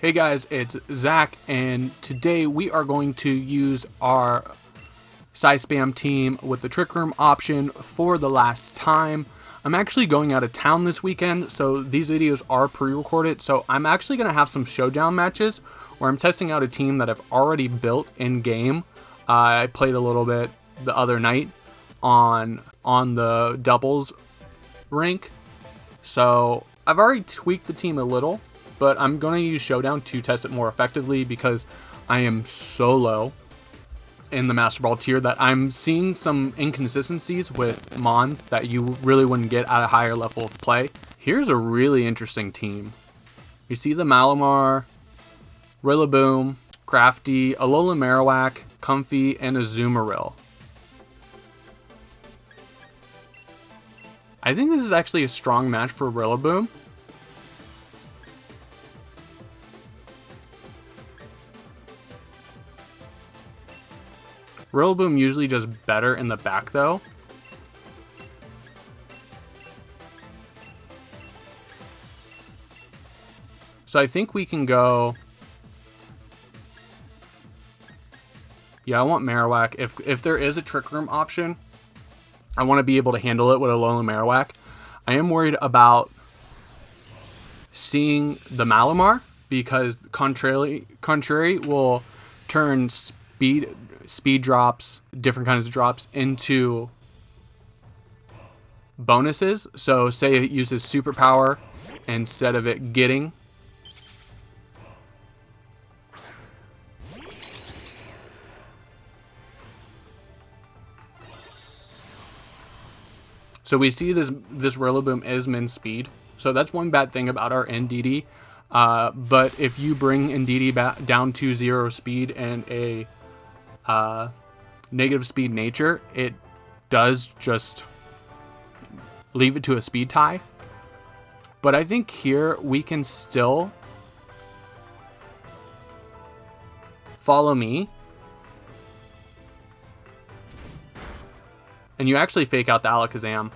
Hey guys, it's Zach, and today we are going to use our size spam team with the Trick Room option for the last time. I'm actually going out of town this weekend, so these videos are pre-recorded, so I'm actually going to have some showdown matches where I'm testing out a team that I've already built in-game. I played a little bit the other night on the doubles rank, so I've already tweaked the team a little. But I'm going to use Showdown to test it more effectively because I am so low in the Master Ball tier that I'm seeing some inconsistencies with Mons that you really wouldn't get at a higher level of play. Here's a really interesting team. You see the Malamar, Rillaboom, Crafty, Alola Marowak, Comfy, and a Azumarill. I think this is actually a strong match for Rillaboom. Rillaboom usually does better in the back though. So I think we can go... Yeah, I want Marowak. If there is a Trick Room option, I want to be able to handle it with a Alola Marowak. I am worried about seeing the Malamar because Contrary will turn speed drops, different kinds of drops into bonuses. So say it uses superpower instead of it getting. So we see this Rillaboom is min speed. So that's one bad thing about our NDD. But if you bring NDD down to 0 speed and a negative speed nature, it does just leave it to a speed tie. But I think here we can still follow me. And you actually fake out the Alakazam.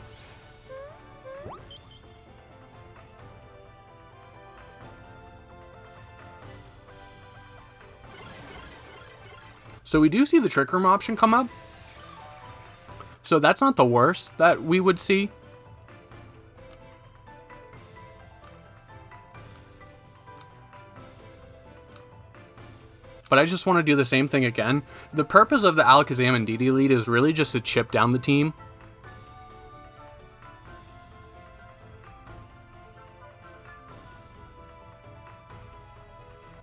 So we do see the Trick Room option come up. So that's not the worst that we would see. But I just want to do the same thing again. The purpose of the Alakazam and DD lead is really just to chip down the team.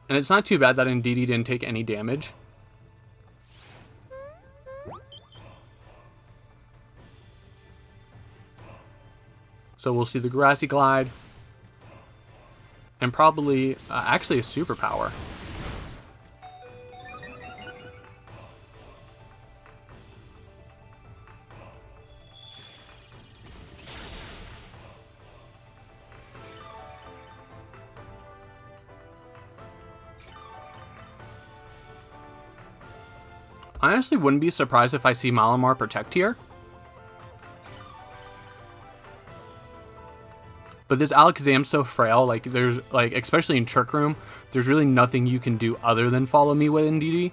And it's not too bad that Ndidi didn't take any damage. So we'll see the Grassy Glide. And probably, actually a superpower. I honestly wouldn't be surprised if I see Malamar Protect here. But this Alakazam's so frail, like there's especially in Trick Room, there's really nothing you can do other than follow me with NDD.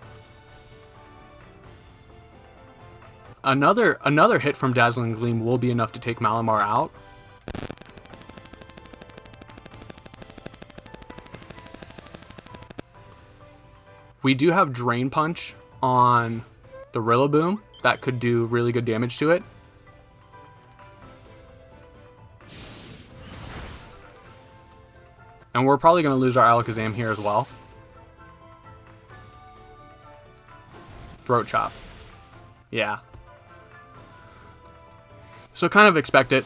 Another hit from Dazzling Gleam will be enough to take Malamar out. We do have Drain Punch on the Rillaboom that could do really good damage to it. And we're probably going to lose our Alakazam here as well. Throat Chop. Yeah. So kind of expect it.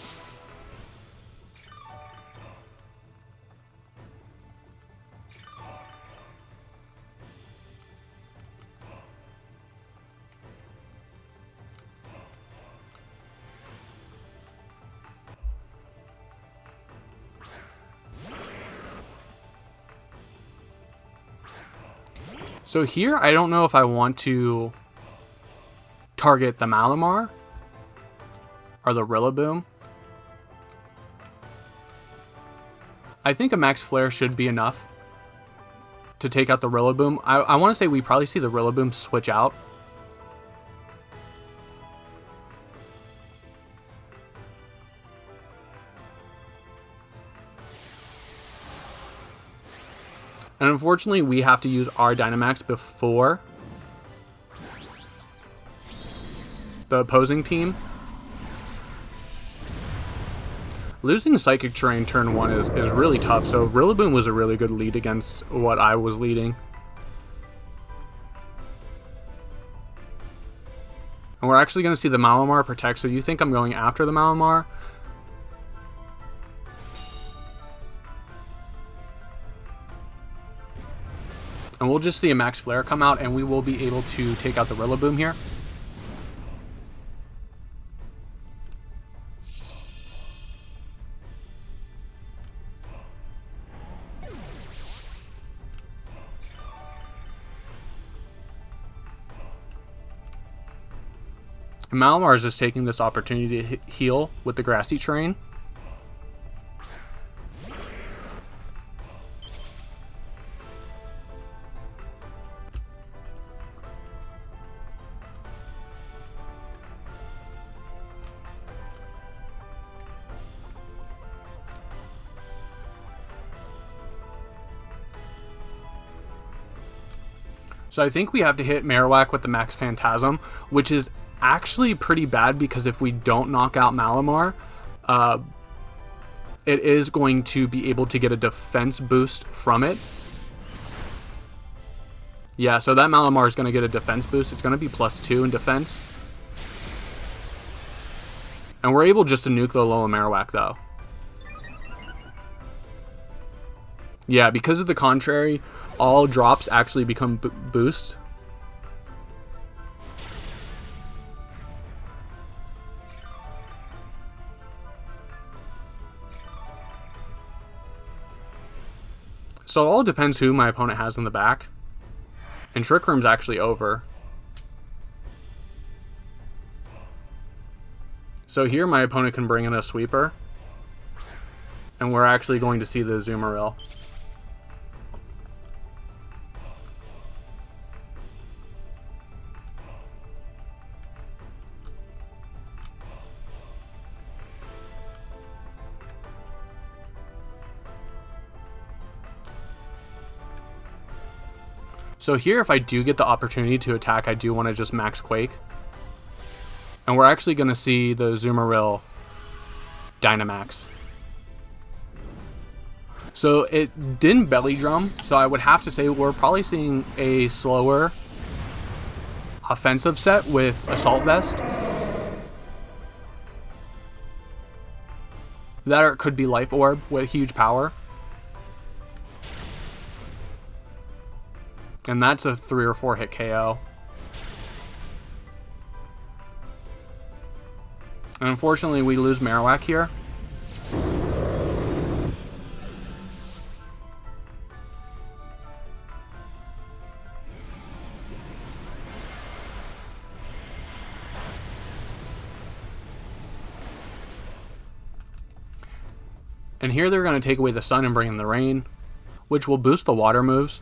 So here, I don't know if I want to target the Malamar or the Rillaboom. I think a Max Flare should be enough. to take out the Rillaboom. I want to say we probably see the Rillaboom switch out. And unfortunately, we have to use our Dynamax before the opposing team. Losing Psychic Terrain turn 1 is really tough, so Rillaboom was a really good lead against what I was leading. And we're actually going to see the Malamar protect, so you think I'm going after the Malamar? And we'll just see a Max Flare come out, and we will be able to take out the Rillaboom here. And Malamar is just taking this opportunity to heal with the Grassy Terrain. So I think we have to hit Marowak with the Max Phantasm, which is actually pretty bad because if we don't knock out Malamar, it is going to be able to get a defense boost from it. Yeah, so that Malamar is going to get a defense boost. It's going to be +2 in defense. And we're able just to nuke the Alola Marowak though. Yeah, because of the contrary, all drops actually become boosts. So it all depends who my opponent has in the back. And Trick Room's actually over. So here my opponent can bring in a sweeper. And we're actually going to see the Azumarill. So here, if I do get the opportunity to attack, I do want to just max Quake. And we're actually going to see the Azumarill Dynamax. So it didn't belly drum, so I would have to say we're probably seeing a slower offensive set with Assault Vest. That or it could be Life Orb with huge power. And that's a 3 or 4 hit KO. And unfortunately, we lose Marowak here. And here they're going to take away the sun and bring in the rain, which will boost the water moves.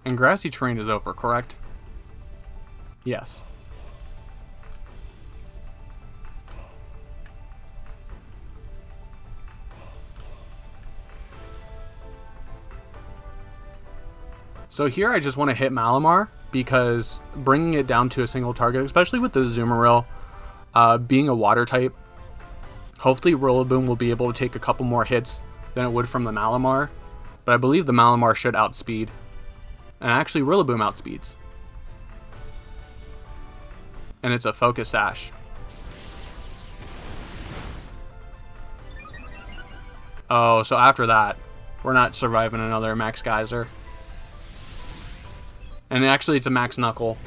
And Grassy Terrain is over, correct? Yes. So here I just want to hit Malamar because bringing it down to a single target, especially with the Azumarill being a water type, hopefully Rillaboom will be able to take a couple more hits than it would from the Malamar. But I believe the Malamar should outspeed. And actually Rillaboom outspeeds. And it's a Focus Sash. Oh, so after that, we're not surviving another Max Geyser. And actually it's a Max Knuckle.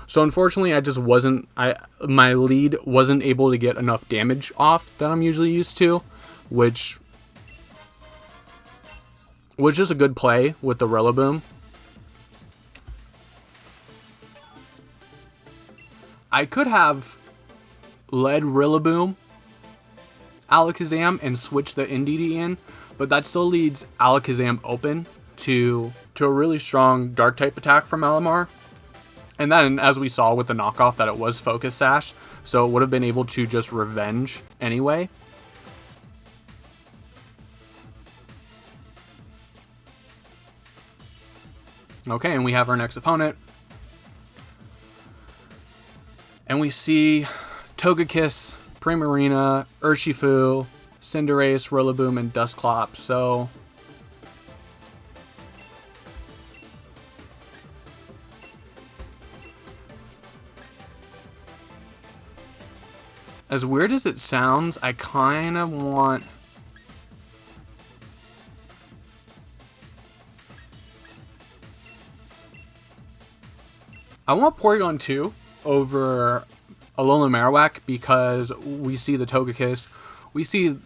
So unfortunately, I just wasn't, my lead wasn't able to get enough damage off that I'm usually used to, which was just a good play with the Rillaboom. I could have led Rillaboom Alakazam and switched the NDD in, but that still leads Alakazam open to a really strong dark type attack from Malamar. And then, as we saw with the knockoff, that it was Focus Sash, so it would have been able to just revenge anyway. Okay, and we have our next opponent. And we see Togekiss, Primarina, Urshifu, Cinderace, Rillaboom, and Dusclops. So as weird as it sounds, I kind of want... I want Porygon 2 over Alolan Marowak because we see the Togekiss, we see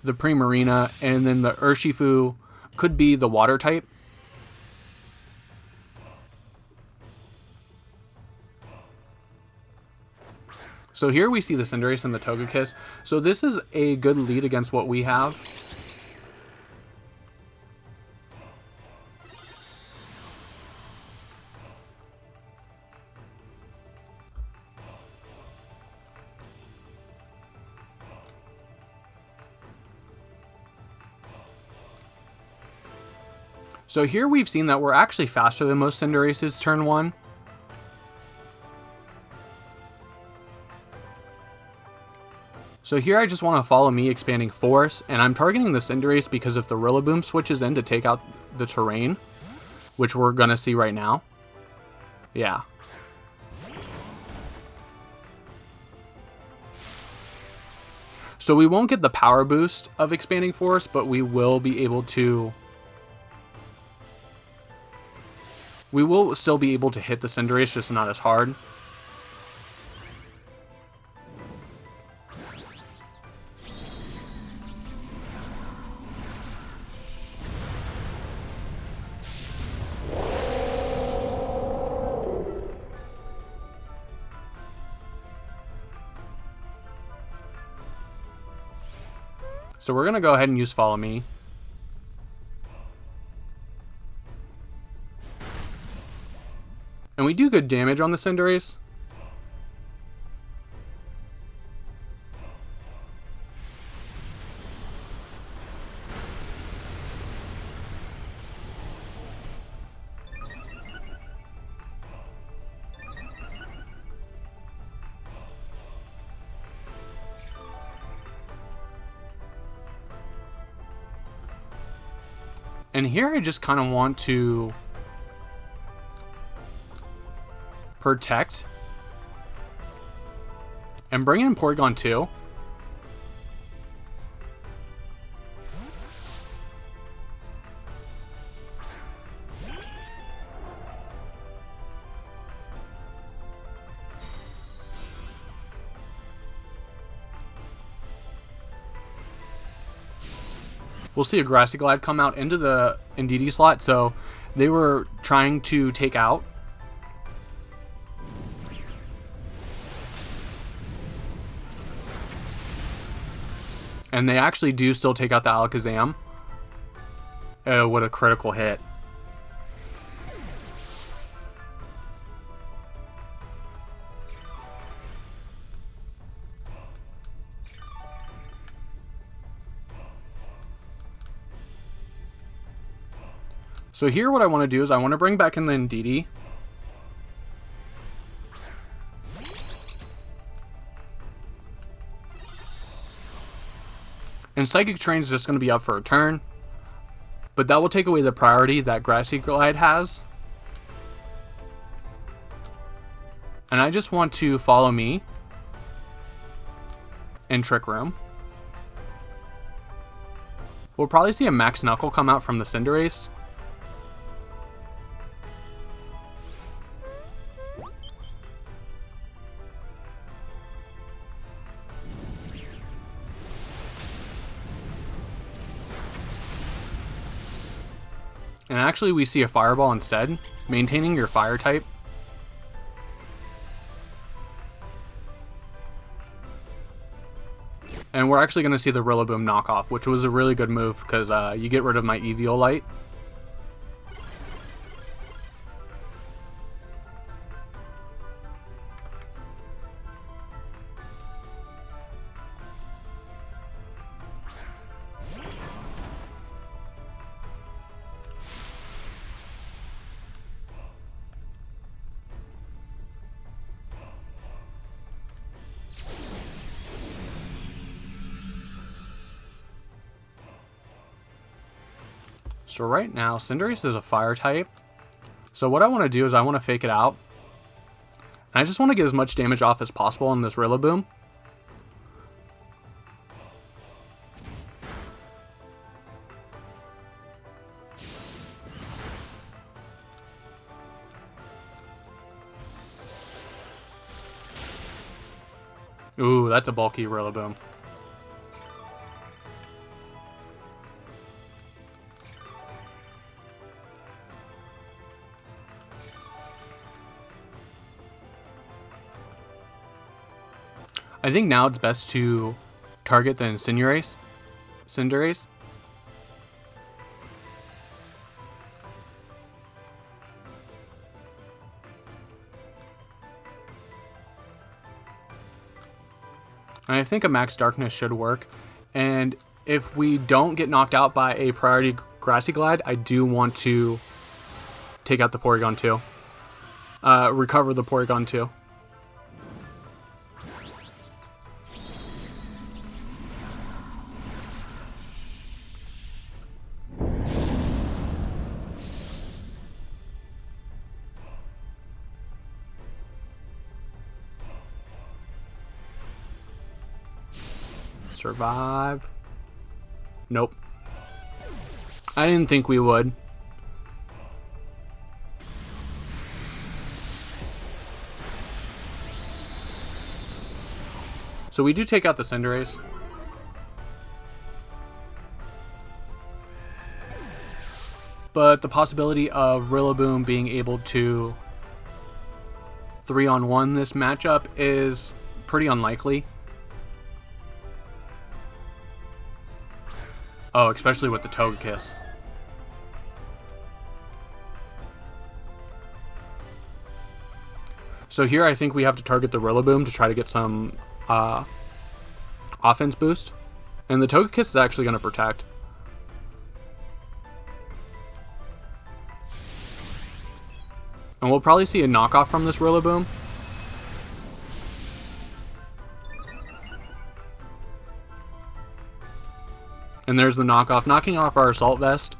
the Primarina, and then the Urshifu could be the water type. So here we see the Cinderace and the Togekiss. So this is a good lead against what we have. So here we've seen that we're actually faster than most Cinderaces turn 1. So here I just want to follow me expanding Force, and I'm targeting the Cinderace because if the Rillaboom switches in to take out the terrain, which we're going to see right now. Yeah. So we won't get the power boost of expanding Force, but we will be able to... We will still be able to hit the Cinderace, just not as hard. So we're going to go ahead and use Follow Me. And we do good damage on the Cinderace. And here I just kind of want to protect and bring in Porygon 2. We'll see a Grassy Glide come out into the NDD slot, so they were trying to take out. And they actually do still take out the Alakazam. Oh, what a critical hit. So here what I want to do is I want to bring back in the Ndidi. And Psychic Terrain is just going to be up for a turn. But that will take away the priority that Grassy Glide has. And I just want to Follow Me and Trick Room. We'll probably see a Max Knuckle come out from the Cinderace. And actually we see a fireball instead, maintaining your fire type. And we're actually going to see the Rillaboom knockoff, which was a really good move because you get rid of my Eviolite. So right now, Cinderace is a fire type. So what I want to do is I want to fake it out. And I just want to get as much damage off as possible on this Rillaboom. Ooh, that's a bulky Rillaboom. I think now it's best to target the Cinderace. And I think a Max Darkness should work. And if we don't get knocked out by a priority Grassy Glide, I do want to take out the Porygon 2. Recover the Porygon 2. Survive. Nope. I didn't think we would. So we do take out the Cinderace. But the possibility of Rillaboom being able to 3-on-1 this matchup is pretty unlikely. Oh, especially with the Togekiss. So here I think we have to target the Rillaboom to try to get some offense boost. And the Togekiss is actually going to protect. And we'll probably see a knockoff from this Rillaboom. And there's the knockoff, knocking off our Assault Vest.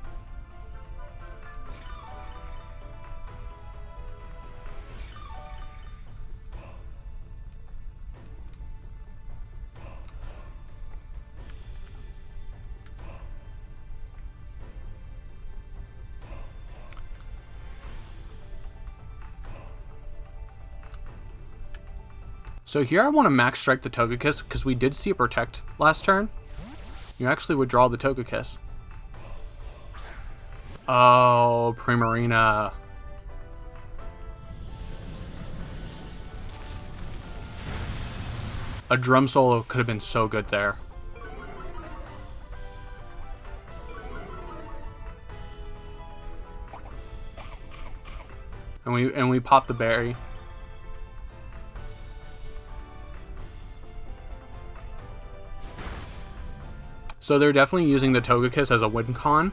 So here I want to max strike the Togekiss because we did see a Protect last turn. You actually withdraw the Togekiss. Oh, Primarina. A Drum Solo could have been so good there. And we pop the berry. So they're definitely using the Togekiss as a win con.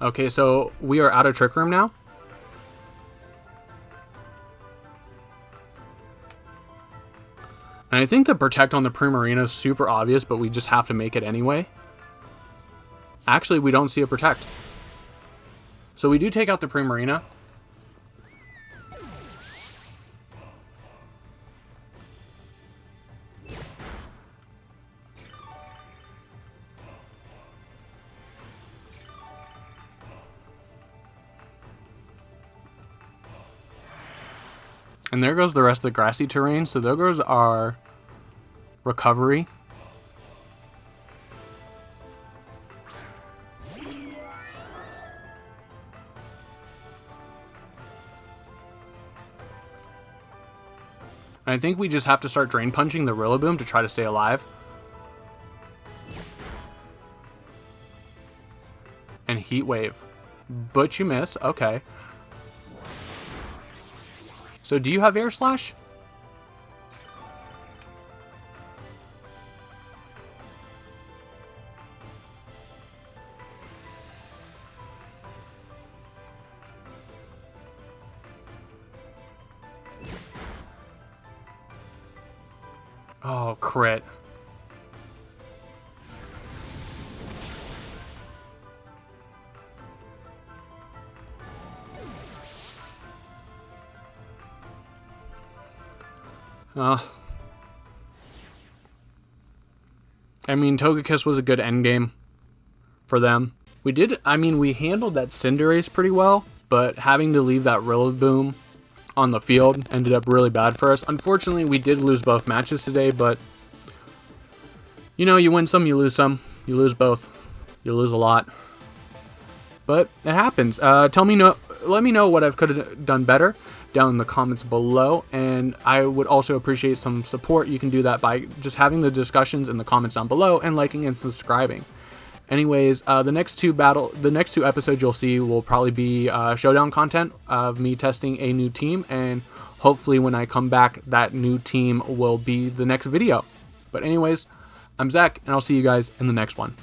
Okay, so we are out of Trick Room now. And I think the Protect on the Primarina is super obvious, but we just have to make it anyway. Actually, we don't see a Protect. So we do take out the Primarina. And there goes the rest of the grassy terrain. So there goes our recovery. And I think we just have to start drain punching the Rillaboom to try to stay alive. And Heat Wave. But you miss. Okay. So do you have Air Slash? Oh, crit. I mean, Togekiss was a good endgame for them. We handled that Cinderace pretty well, but having to leave that Rillaboom on the field ended up really bad for us. Unfortunately, we did lose both matches today, but you know, you win some, you lose some. You lose both. You lose a lot. But it happens. Let me know what I could have done better down in the comments below, and I would also appreciate some support. You can do that by just having the discussions in the comments down below and liking and subscribing. Anyways, the next two episodes you'll see will probably be showdown content of me testing a new team, and hopefully when I come back, that new team will be the next video. But anyways, I'm Zach, and I'll see you guys in the next one.